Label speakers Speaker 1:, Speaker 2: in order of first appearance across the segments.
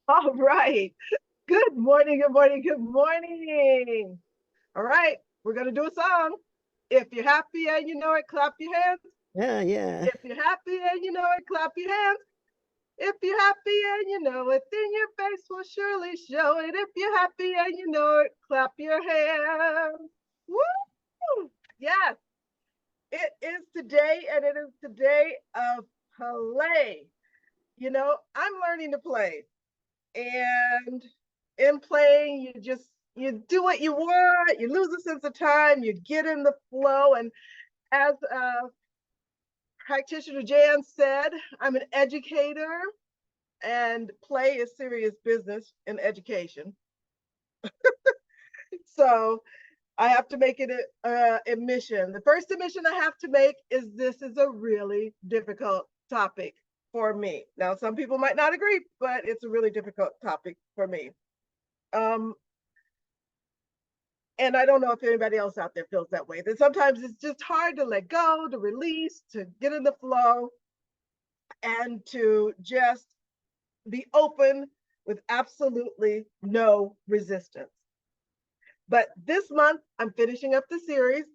Speaker 1: All right. Good morning, good morning, good morning. All right, we're going to do a song. If you're happy and you know it, clap your hands.
Speaker 2: Yeah, yeah.
Speaker 1: If you're happy and you know it, clap your hands. If you're happy and you know it, then your face will surely show it. If you're happy and you know it, clap your hands. Woo! Yes, it is today, and it is the day of play. I'm learning to play. And in playing, you do what you want, you lose a sense of time, you get in the flow. And as practitioner Jan said, I'm an educator, and play is serious business in education. So I have to make it a admission. The first admission I have to make is this is a really difficult topic for me. Now, some people might not agree, but it's a really difficult topic for me. Um, and I don't know if anybody else out there feels that way. That sometimes it's just hard to let go, to release, to get in the flow, and to just be open with absolutely no resistance. But this month, I'm finishing up the series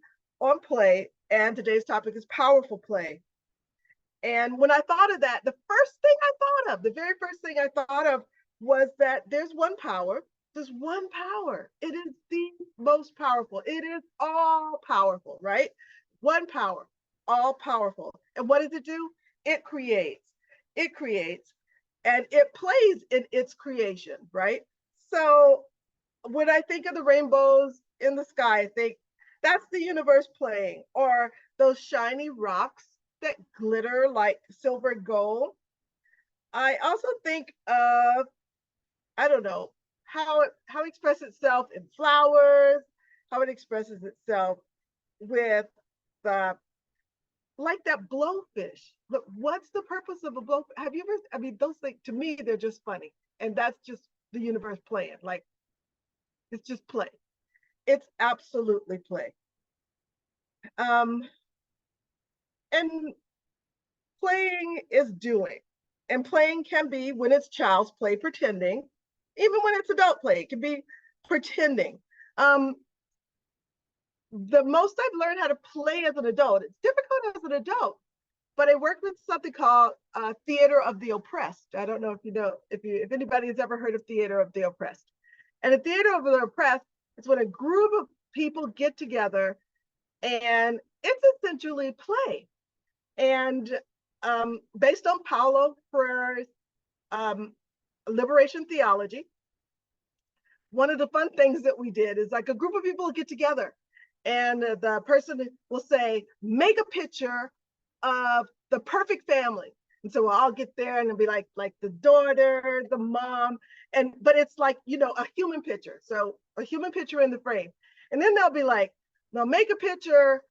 Speaker 1: on play, and today's topic is powerful play. And when I thought of that, the first thing I thought of, the very first thing I thought of was that there's one power. There's one power. It is the most powerful. It is all powerful, right? One power, all powerful. And what does it do? It creates. It creates and it plays in its creation, right? So when I think of the rainbows in the sky, I think that's the universe playing, or those shiny rocks that glitter like silver and gold. I also think of, I don't know, how it expresses itself in flowers, how it expresses itself with the like that blowfish. Look, what's the purpose of a blowfish? Have you ever? I mean, those things to me they're just funny, and that's just the universe playing. Like it's just play. It's absolutely play. Um, and playing is doing. And playing can be when it's child's play pretending, even when it's adult play, it can be pretending. Um, the most I've learned how to play as an adult, it's difficult as an adult, but I worked with something called theater of the oppressed. I don't know if you know, if anybody has ever heard of theater of the oppressed. And a theater of the oppressed is when a group of people get together and it's essentially play. And based on Paulo Freire's um, liberation theology, one of the fun things that we did is like a group of people get together and the person will say, make a picture of the perfect family. And so we'll all get there and it'll be like the daughter, the mom, but it's like, a human picture. So a human picture in the frame. And then they'll be like, now make a picture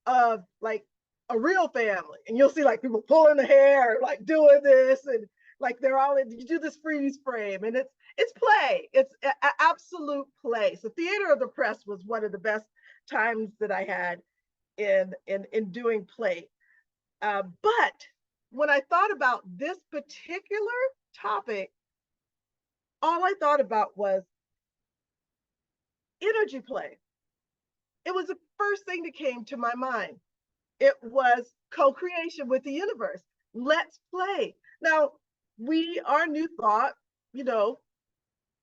Speaker 1: of like a real family. And you'll see like people pulling the hair, like doing this, and like they're all in, you do this freeze frame, and it's play. It's absolute play. So theater of the press was one of the best times that I had in doing play. But when I thought about this particular topic, all I thought about was energy play. It was the first thing that came to my mind. It was co-creation with the universe. Let's play. Now, we are new thought, you know,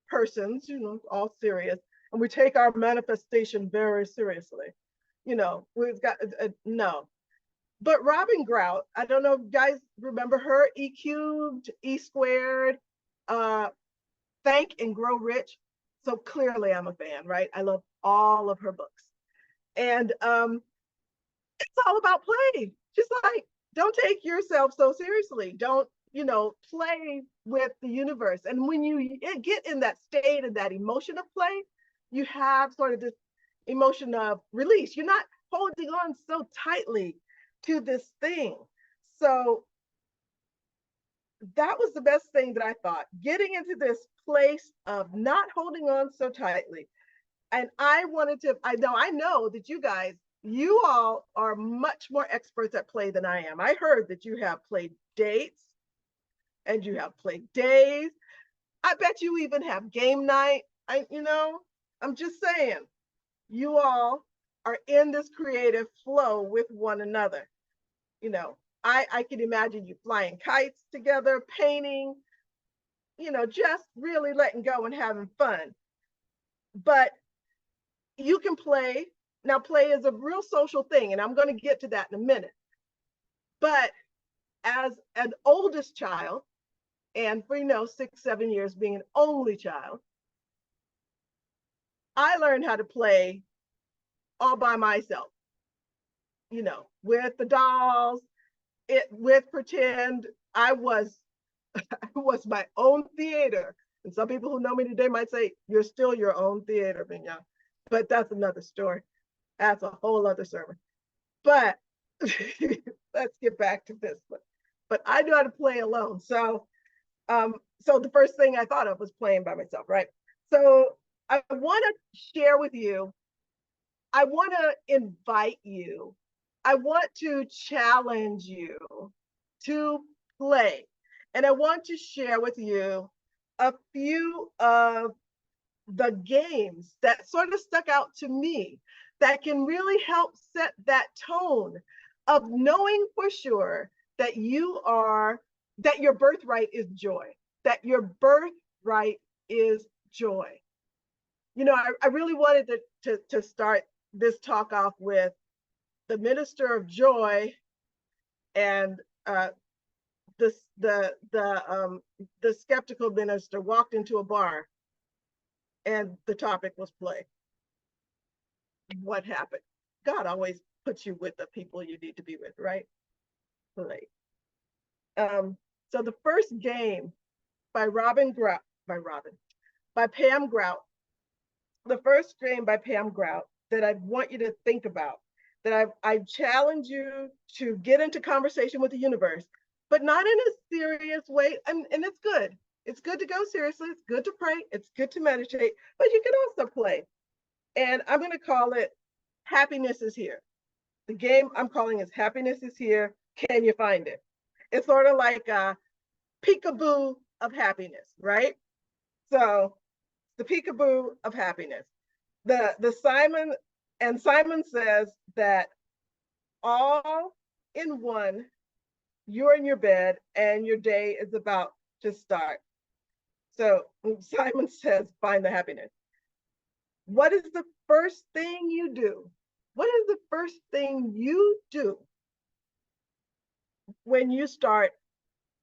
Speaker 1: persons, all serious, and we take our manifestation very seriously. We've got no. But Robin Grout, I don't know if you guys remember her, E cubed, E squared, uh, Think and Grow Rich. So clearly I'm a fan, right? I love all of her books. And it's all about play. Just like, don't take yourself so seriously. Don't, play with the universe. And when you get in that state and that emotion of play, you have sort of this emotion of release. You're not holding on so tightly to this thing. So that was the best thing that I thought, getting into this place of not holding on so tightly. And I know that you all are much more experts at play than I am. I heard that you have played dates and you have played days. I bet you even have game night. I'm just saying, you all are in this creative flow with one another. I can imagine you flying kites together, painting, just really letting go and having fun. But you can play. Now, play is a real social thing, and I'm going to get to that in a minute. But as an oldest child, and for 6-7 years being an only child, I learned how to play all by myself, with the dolls, with pretend. I was I was my own theater. And some people who know me today might say, you're still your own theater, Mignonne. But that's another story. That's a whole other sermon. But let's get back to this one. But I knew how to play alone. So the first thing I thought of was playing by myself, right? So I want to share with you, I want to invite you, I want to challenge you to play. And I want to share with you a few of the games that sort of stuck out to me that can really help set that tone of knowing for sure that that your birthright is joy, that your birthright is joy. I really wanted to start this talk off with the minister of joy and the skeptical minister walked into a bar and the topic was play. What happened? God always puts you with the people you need to be with, right? Play. So the first game by Pam Grout, the first game by Pam Grout that I want you to think about, that I challenge you to get into conversation with the universe, but not in a serious way. And it's good. It's good to go seriously. It's good to pray. It's good to meditate, but you can also play. And I'm going to call it Happiness is Here. The game I'm calling is Happiness is Here. Can you find it? It's sort of like a peekaboo of happiness, right? So the peekaboo of happiness. Simon says that all in one, you're in your bed and your day is about to start. So Simon says, find the happiness. What is the first thing you do? What is the first thing you do when you start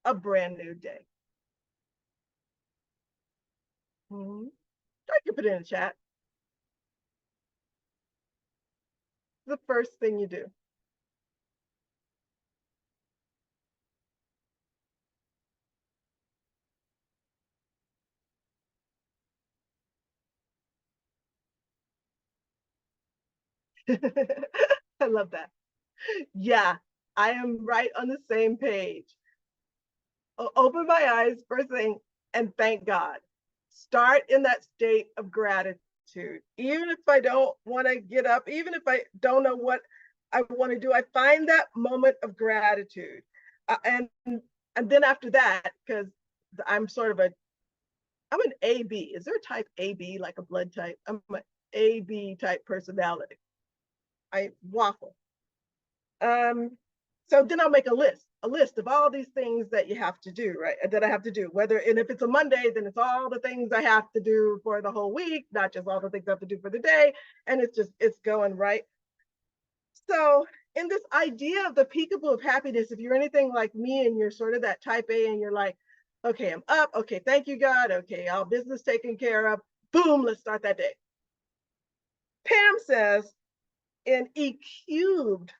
Speaker 1: a brand new day? Mm-hmm. I can put it in the chat. The first thing you do. I love that. Yeah, I am right on the same page. Open my eyes first thing and thank God. Start in that state of gratitude. Even if I don't want to get up, even if I don't know what I want to do, I find that moment of gratitude. And then after that, because I'm an AB. Is there a type AB, like a blood type? I'm an AB type personality. I waffle. So then I'll make a list of all these things that you have to do, right? That I have to do. And if it's a Monday, then it's all the things I have to do for the whole week, not just all the things I have to do for the day. And it's going right. So in this idea of the peekaboo of happiness, if you're anything like me and you're sort of that type A and you're like, okay, I'm up. Okay, thank you, God. Okay, all business taken care of. Boom, let's start that day. Pam says in E cubed,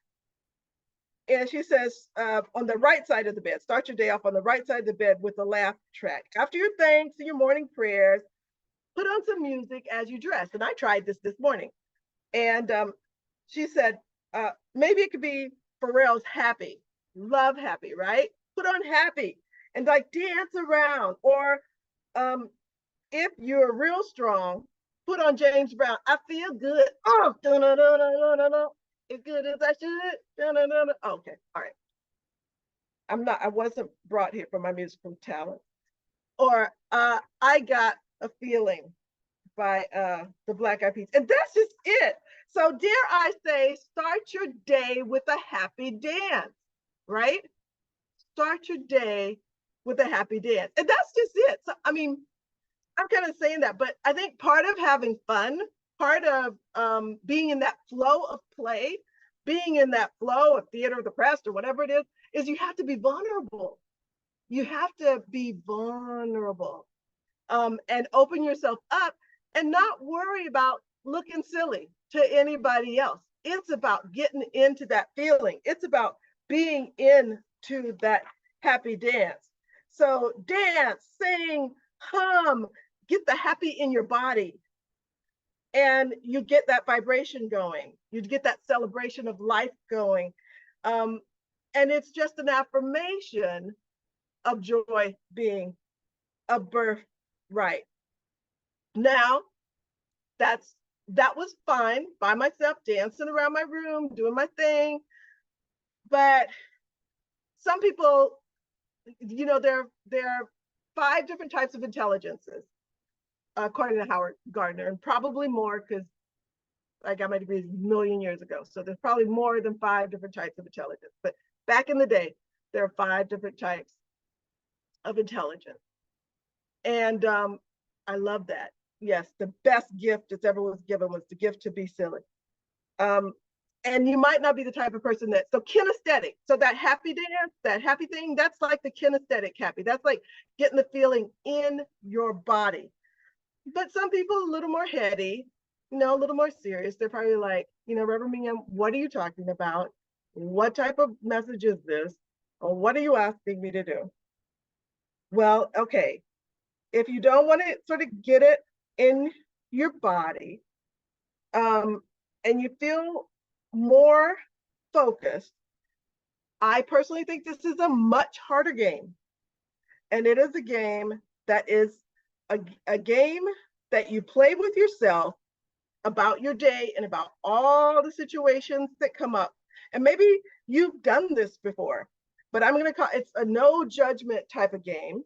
Speaker 1: and she says, on the right side of the bed, start your day off on the right side of the bed with a laugh track. After your thanks and your morning prayers, put on some music as you dress. And I tried this morning. And she said, maybe it could be Pharrell's Happy, Love Happy, right? Put on Happy and like dance around. Or if you're real strong, put on James Brown, I Feel Good. Oh, as good as I should. Okay, all right. I wasn't brought here for my musical talent. or I Got a Feeling by the Black Eyed Peas. And that's just it. So dare I say, start your day with a happy dance, right? Start your day with a happy dance. And that's just it. So, I mean, I'm kind of saying that, but I think part of having fun, part of being in that flow of play, being in that flow of theater of the press or whatever it is you have to be vulnerable. You have to be vulnerable and open yourself up and not worry about looking silly to anybody else. It's about getting into that feeling. It's about being into that happy dance. So dance, sing, hum, get the happy in your body. And you get that vibration going. You get that celebration of life going. And it's just an affirmation of joy being a birthright. Now, that was fine by myself, dancing around my room, doing my thing. But some people, you know, there are 5 different types of intelligences, according to Howard Gardner, and probably more because I got my degree a million years ago. So there's probably more than 5 different types of intelligence. But back in the day, there are 5 different types of intelligence. And I love that. Yes, the best gift that's ever was given was the gift to be silly. And you might not be the type of person that, so kinesthetic. So that happy dance, that happy thing, that's like the kinesthetic happy. That's like getting the feeling in your body. But some people a little more heady, you know, a little more serious. They're probably like, you know, Reverend Mignonne, what are you talking about? What type of message is this? Or what are you asking me to do? Well, okay. If you don't want to sort of get it in your body, and you feel more focused, I personally think this is a much harder game. And it is a game that is a game that you play with yourself about your day and about all the situations that come up. And maybe you've done this before, but I'm going to call it's a no judgment type of game.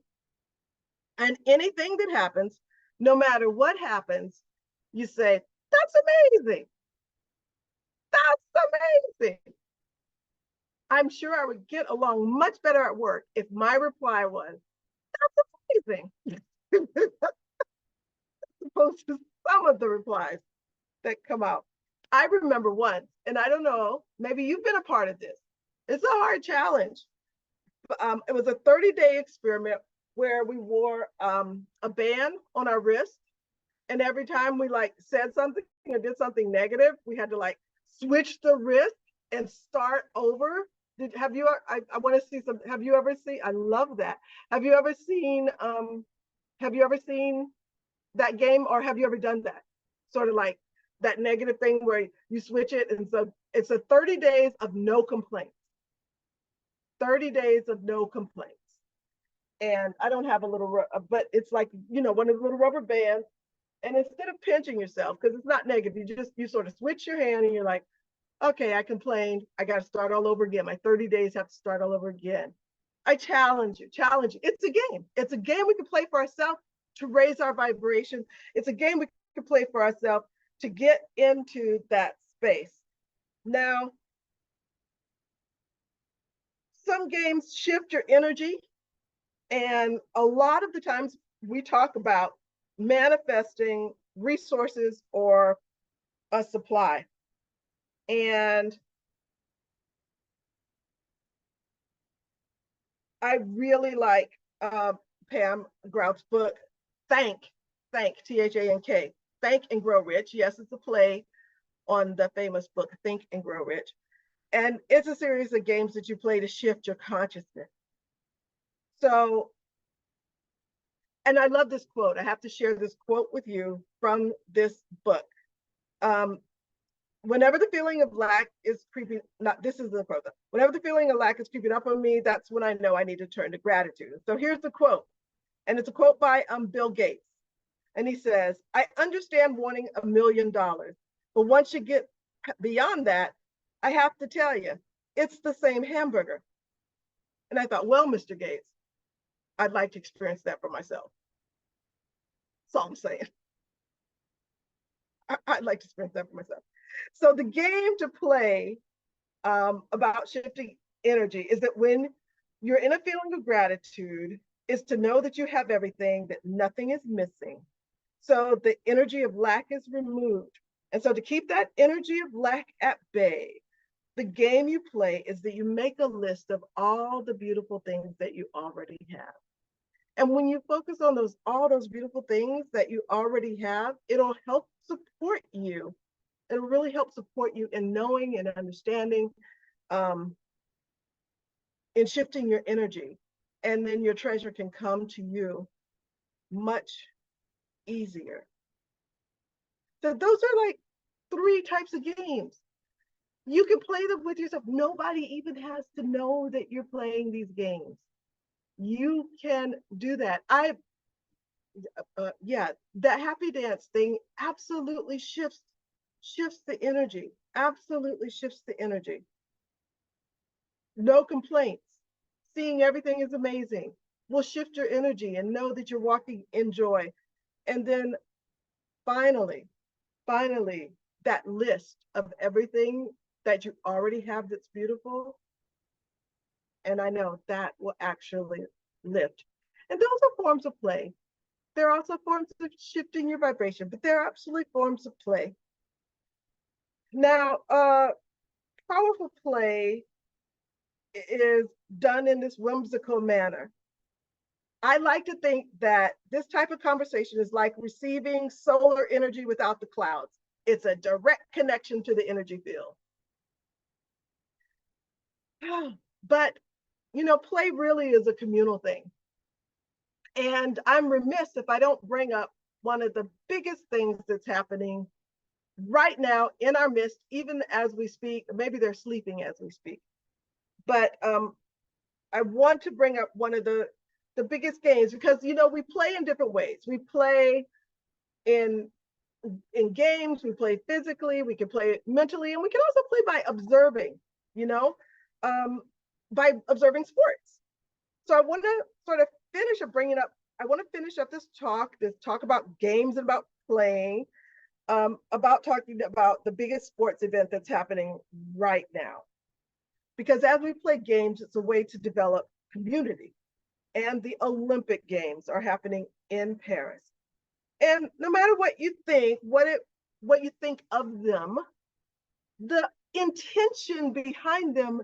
Speaker 1: And anything that happens, no matter what happens, you say, that's amazing. That's amazing. I'm sure I would get along much better at work if my reply was, that's amazing. Opposed to some of the replies that come out. I remember once, and I don't know, maybe you've been a part of this. It's a hard challenge. It was a 30-day experiment where we wore a band on our wrist. And every time we like said something or did something negative, we had to like switch the wrist and start over. Have you? I want to see some. Have you ever seen? I love that. Have you ever seen? Have you ever seen that game, or have you ever done that? Sort of like that negative thing where you switch it, and so it's a 30 days of no complaints. 30 days of no complaints. And I don't have a little, but it's like, you know, one of the little rubber bands. And instead of pinching yourself, because it's not negative, you sort of switch your hand and you're like, okay, I complained. I got to start all over again. My 30 days have to start all over again. I challenge you. It's a game. It's a game we can play for ourselves to raise our vibration. It's a game we can play for ourselves to get into that space. Now, some games shift your energy. And a lot of the times we talk about manifesting resources or a supply. And I really like Pam Grout's book, Thank, T-H-A-N-K, Think and Grow Rich. Yes, it's a play on the famous book, Think and Grow Rich. And it's a series of games that you play to shift your consciousness. So, and I love this quote. I have to share this quote with you from this book. Whenever the feeling of lack is creeping, this is the quote. Whenever the feeling of lack is creeping up on me, that's when I know I need to turn to gratitude. So here's the quote. And it's a quote by Bill Gates. And he says, I understand wanting $1 million, but once you get beyond that, I have to tell you, it's the same hamburger. And I thought, well, Mr. Gates, I'd like to experience that for myself. That's all I'm saying. I'd like to experience that for myself. So the game to play about shifting energy is that when you're in a feeling of gratitude, is to know that you have everything, that nothing is missing. So the energy of lack is removed. And so to keep that energy of lack at bay, the game you play is that you make a list of all the beautiful things that you already have. And when you focus on those all those beautiful things that you already have, it'll help support you. It'll really help support you in knowing and understanding, um, in shifting your energy. And then your treasure can come to you much easier. So those are like 3 types of games. You can play them with yourself. Nobody even has to know that you're playing these games. You can do that. Yeah, that happy dance thing absolutely shifts the energy. Absolutely shifts the energy. No complaints. Seeing everything is amazing will shift your energy and know that you're walking in joy. And then finally, finally, that list of everything that you already have that's beautiful. And I know that will actually lift. And those are forms of play. There are also forms of shifting your vibration, but they're absolutely forms of play. Now, powerful play is done in this whimsical manner. I like to think that this type of conversation is like receiving solar energy without the clouds. It's a direct connection to the energy field. But, play really is a communal thing. And I'm remiss if I don't bring up one of the biggest things that's happening right now in our midst, even as we speak. Maybe they're sleeping as we speak. But I want to bring up one of the biggest games because we play in different ways. We play in games, we play physically, we can play mentally, and we can also play by observing, by observing sports. So I want to sort of finish up this talk about games and about playing, about talking about the biggest sports event that's happening right now. Because as we play games, it's a way to develop community. And the Olympic Games are happening in Paris. And no matter what you think, what you think of them, the intention behind them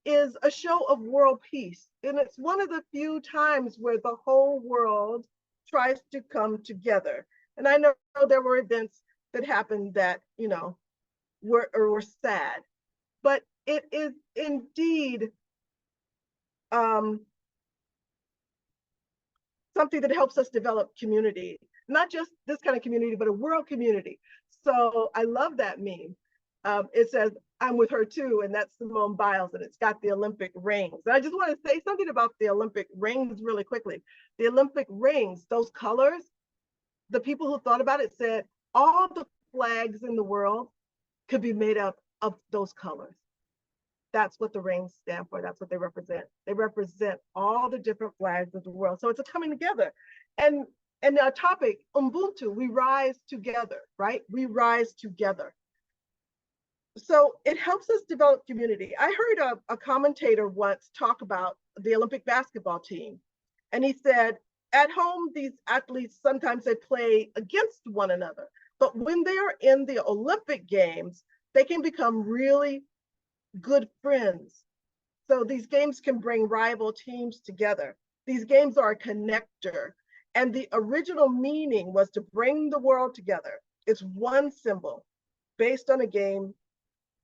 Speaker 1: is a show of world peace. And it's one of the few times where the whole world tries to come together. And I know there were events that happened that, were sad, but it is indeed something that helps us develop community, not just this kind of community, but a world community. So I love that meme. It says, "I'm with her too," and that's Simone Biles, and it's got the Olympic rings. And I just want to say something about the Olympic rings really quickly. The Olympic rings, those colors, the people who thought about it said all the flags in the world could be made up of those colors. That's what the rings stand for. That's what they represent. They represent all the different flags of the world. So it's a coming together. And our topic, Ubuntu, we rise together, right? We rise together. So it helps us develop community. I heard a commentator once talk about the Olympic basketball team. And he said, at home, these athletes, sometimes they play against one another. But when they are in the Olympic Games, they can become really good friends. So these games can bring rival teams together. These games are a connector. And the original meaning was to bring the world together. It's one symbol based on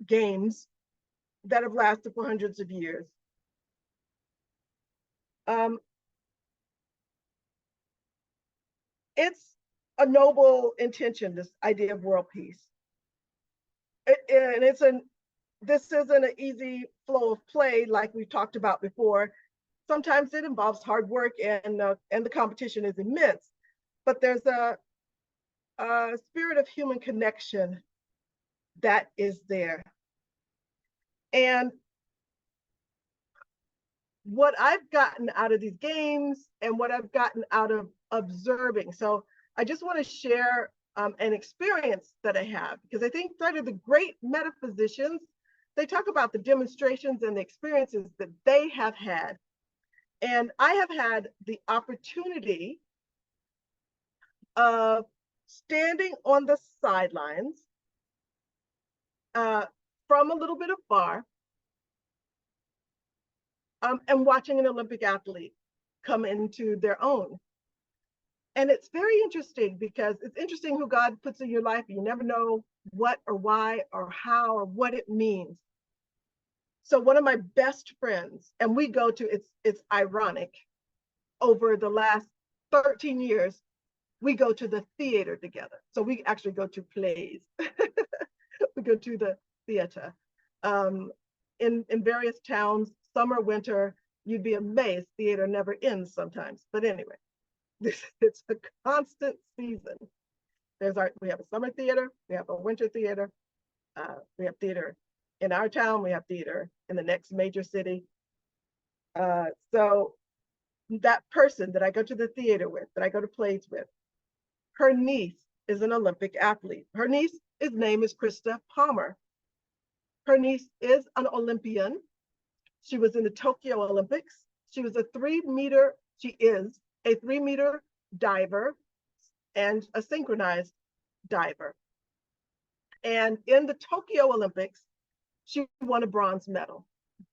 Speaker 1: games that have lasted for hundreds of years. It's a noble intention, this idea of world peace. And this isn't an easy flow of play like we've talked about before. Sometimes it involves hard work and the competition is immense, but there's a spirit of human connection that is there. And what I've gotten out of these games and what I've gotten out of observing. So I just want to share an experience that I have, because I think that of the great metaphysicians, they talk about the demonstrations and the experiences that they have had. And I have had the opportunity of standing on the sidelines from a little bit afar and watching an Olympic athlete come into their own. And it's very interesting, because it's interesting who God puts in your life. You never know what or why or how or what it means. So one of my best friends, and we go to, it's ironic, over the last 13 years, we go to the theater together. So we actually go to plays. We go to the theater in various towns, summer, winter. You'd be amazed. Theater never ends sometimes. But anyway, it's a constant season. We have a summer theater, we have a winter theater, we have theater in our town, we have theater in the next major city. So that person that I go to the theater with, that I go to plays with, her niece is an Olympic athlete. Her niece's name is Krista Palmer. Her niece is an Olympian. She was in the Tokyo Olympics. She is a 3-meter diver and a synchronized diver. And in the Tokyo Olympics, she won a bronze medal.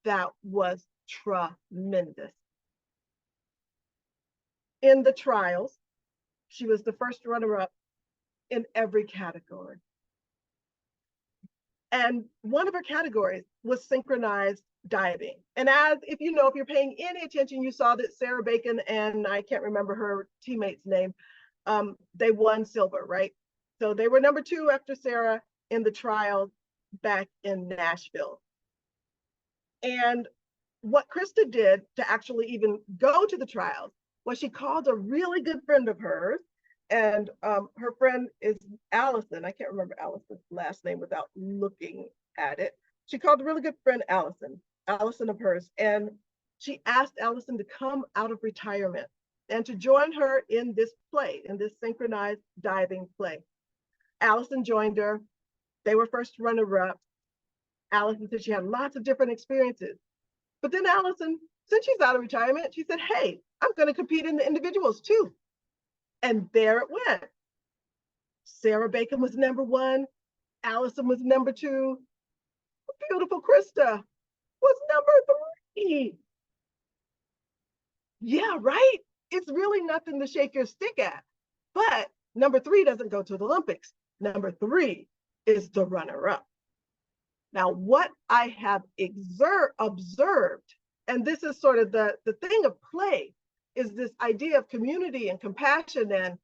Speaker 1: That was tremendous. In the trials, she was the first runner-up in every category. And one of her categories was synchronized diving. And as if you're paying any attention, you saw that Sarah Bacon and I can't remember her teammate's name, they won silver, right? So they were number 2 after Sarah in the trials back in Nashville. And what Krista did to actually even go to the trials was she called a really good friend of hers, and her friend is Allison. I can't remember Allison's last name without looking at it. She called a really good friend, Allison of hers, and she asked Allison to come out of retirement and to join her in this play, in this synchronized diving play. Allison joined her. They were first runner-up. Allison said she had lots of different experiences. But then Allison, since she's out of retirement, she said, hey, I'm going to compete in the individuals too. And there it went. Sarah Bacon was number 1. Allison was number 2. Beautiful Krista was number 3. Yeah, right? It's really nothing to shake your stick at. But number 3 doesn't go to the Olympics. Number 3 is the runner-up. Now, what I have observed, and this is sort of the thing of play, is this idea of community and compassion and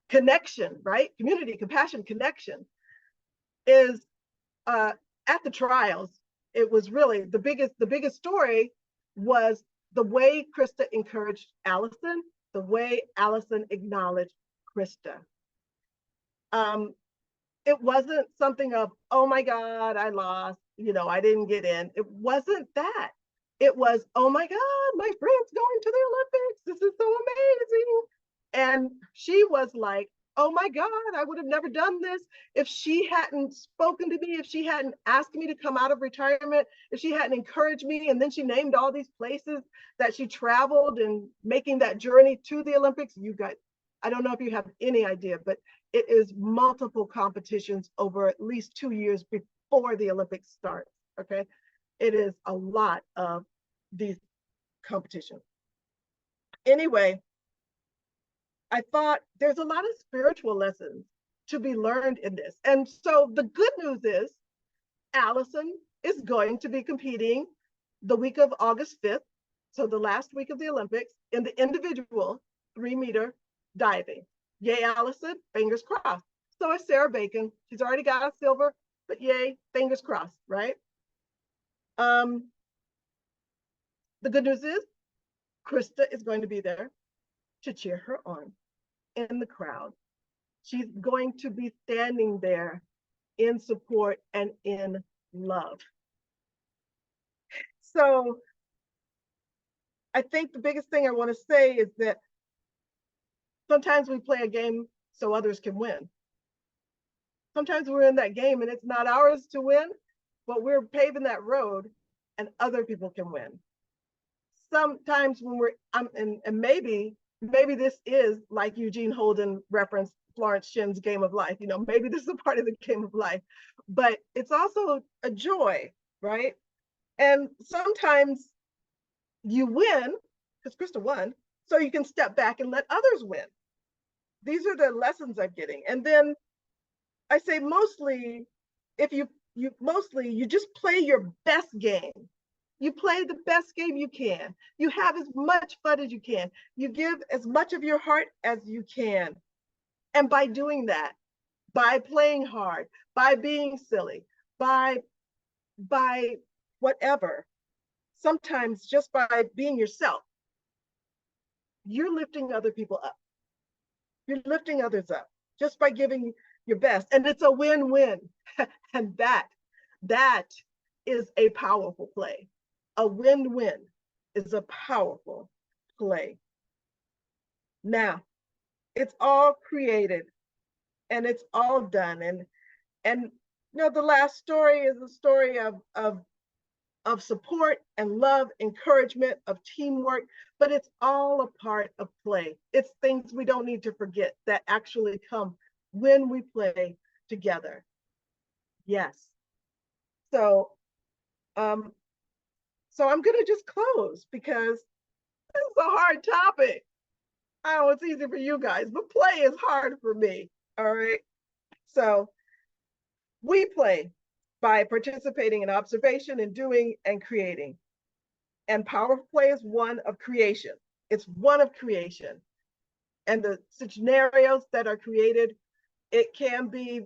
Speaker 1: connection, right? Community, compassion, connection is at the trials. It was really the biggest story was the way Krista encouraged Allison, the way Allison acknowledged Krista. It wasn't something of, oh my God, I lost, I didn't get in. It wasn't that. It was, oh my God, my friend's going to the Olympics. This is so amazing. And she was like, oh my God, I would have never done this if she hadn't spoken to me, if she hadn't asked me to come out of retirement, if she hadn't encouraged me. And then she named all these places that she traveled and making that journey to the Olympics. You guys, I don't know if you have any idea, but it is multiple competitions over at least 2 years before the Olympics start, okay? It is a lot of these competitions. Anyway, I thought there's a lot of spiritual lessons to be learned in this. And so the good news is Allison is going to be competing the week of August 5th, so the last week of the Olympics, in the individual 3-meter diving. Yay, Allison, fingers crossed. So is Sarah Bacon. She's already got a silver, but yay, fingers crossed, right? The good news is Krista is going to be there to cheer her on in the crowd. She's going to be standing there in support and in love. So I think the biggest thing I want to say is that sometimes we play a game so others can win. Sometimes we're in that game and it's not ours to win, but we're paving that road and other people can win. Sometimes when we're and maybe this is like Eugene Holden referenced Florence Shin's game of life. You know, maybe this is a part of the game of life, but it's also a joy, right? And sometimes you win because Krista won, so you can step back and let others win. These are the lessons I'm getting. And then I say mostly, if you just play your best game. You play the best game you can. You have as much fun as you can. You give as much of your heart as you can. And by doing that, by playing hard, by being silly, by whatever, sometimes just by being yourself, you're lifting other people up. You're lifting others up just by giving your best. And it's a win-win. And that is a powerful play. A win-win is a powerful play. Now, it's all created and it's all done. And you know, the last story is a story of support and love, encouragement, of teamwork, but it's all a part of play. It's things we don't need to forget that actually come when we play together. Yes. So I'm going to just close because this is a hard topic. I know it's easy for you guys, but play is hard for me. All right. So we play by participating in observation and doing and creating. And powerful play is one of creation. It's one of creation. And the scenarios that are created, it can be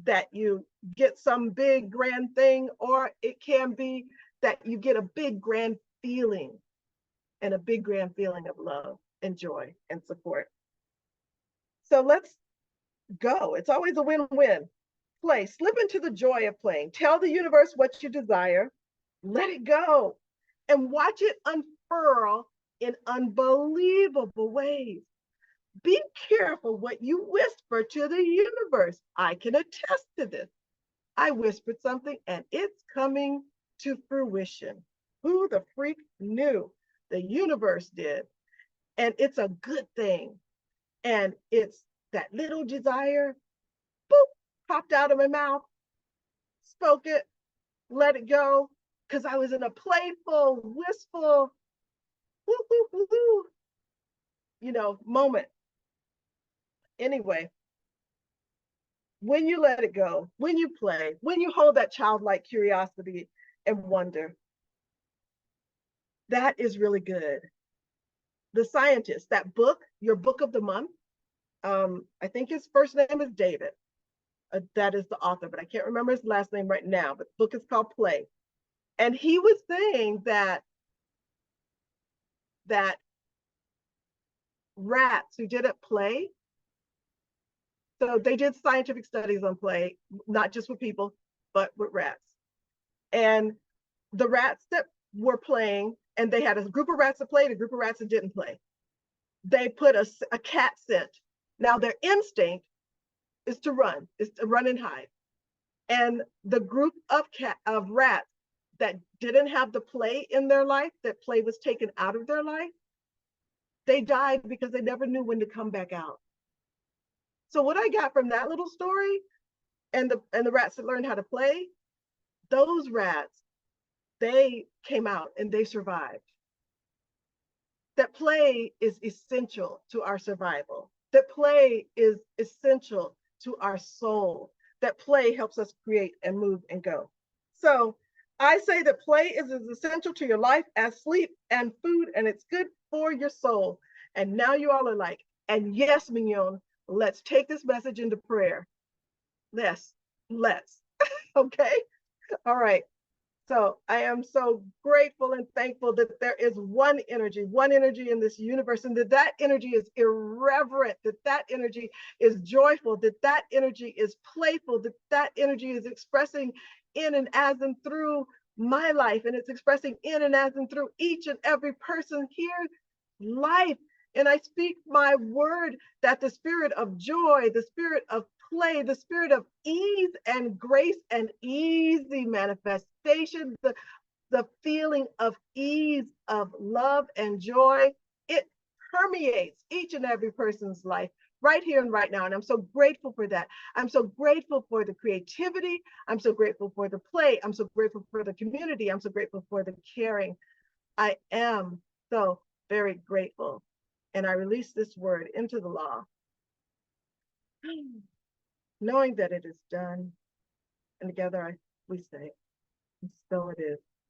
Speaker 1: that you get some big grand thing, or it can be that you get a big grand feeling and a big grand feeling of love and joy and support. So let's go. It's always a win-win. Play, slip into the joy of playing. Tell the universe what you desire, let it go, and watch it unfurl in unbelievable ways. Be careful what you whisper to the universe. I can attest to this. I whispered something and it's coming to fruition. Who the freak knew? The universe did. And it's a good thing. And it's that little desire, boop, popped out of my mouth, spoke it, let it go, because I was in a playful, wistful, woo, woo, woo, woo, moment. Anyway, when you let it go, when you play, when you hold that childlike curiosity and wonder, that is really good. The Scientist, that book, your book of the month, I think his first name is David. That is the author, but I can't remember his last name right now, but the book is called Play. And he was saying that rats who didn't play, so they did scientific studies on play, not just with people, but with rats. And the rats that were playing, and they had a group of rats that played, a group of rats that didn't play. They put a cat scent. Now their instinct is to run and hide. And the group of rats that didn't have the play in their life, that play was taken out of their life, they died because they never knew when to come back out. So what I got from that little story, and the rats that learned how to play, those rats, they came out and they survived. That play is essential to our survival. That play is essential to our soul. That play helps us create and move and go. So I say that play is as essential to your life as sleep and food, and it's good for your soul. And now you all are like, and yes, Mignonne, let's take this message into prayer. Let's. Okay? All right. So I am so grateful and thankful that there is one energy in this universe, and that energy is irreverent, that energy is joyful, that energy is playful, that energy is expressing in and as and through my life, and it's expressing in and as and through each and every person here life. And I speak my word that the spirit of joy, the spirit of play, the spirit of ease and grace and easy manifestation, the feeling of ease, of love and joy, it permeates each and every person's life right here and right now. And I'm so grateful for that. I'm so grateful for the creativity. I'm so grateful for the play. I'm so grateful for the community. I'm so grateful for the caring. I am so very grateful. And I release this word into the law, knowing that it is done. And together we say, so it is.